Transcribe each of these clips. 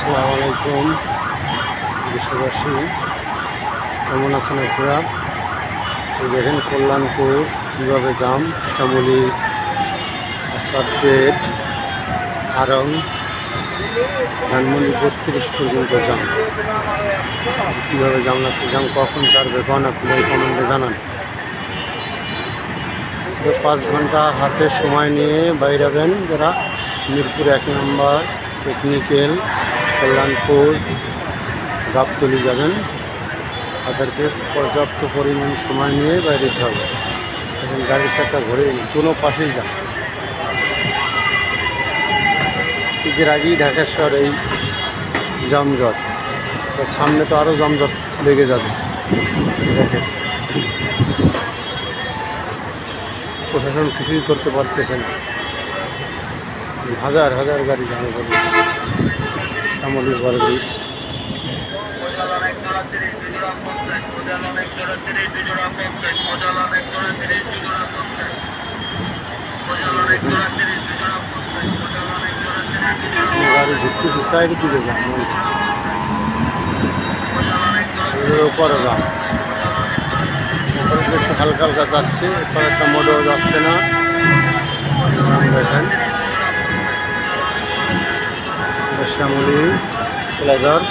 আসসালামু আলাইকুম দেশবাসী, কেমন আছেন আপনারা? দেখেন কল্যাণপুর কীভাবে জাম, শ্যামলী, আসাদপেট, আরং, ধানমন্ডি 32 পর্যন্ত জাম। কীভাবে জাম লাগছে, জাম কখন ছাড়বে কোন আপনারা এই কমেন্টে জানান। 5 ঘন্টা হাতে সময় নিয়ে বাইরাবেন যারা মিরপুর 1 নম্বর, টেকনিক্যাল, কল্যাণপুর, গাবতলী যাবেন, তাদেরকে পর্যাপ্ত পরিমাণ সময় নিয়ে বাইরে দিতে হবে এবং গাড়ির চাকা ঘুরে দুনো পাশেই যান। ঈদের আগেই ঢাকা শহর এই যানজট, সামনে তো আরও যানজট লেগে যাবে। দেখেন প্রশাসন কিছুই করতে পারতেছে না, হাজার হাজার গাড়ি জামে পড়ে। শ্যামলী ওভারব্রিজ, গাড়ি ঘুরতেছে সাইডের দিকে যান, ওপরে যান, ওপরে একটু হালকা হালকা যাচ্ছে, এরপর একটা মোটর যাচ্ছে না। দেখেন শ্যামলী প্লাজার,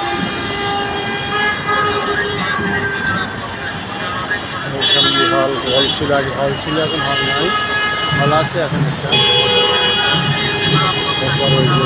শ্যামলী হল ছিল আগে, হল ছিল এখন হল নাই, হল আছে এখন একটা। তারপর ওই যে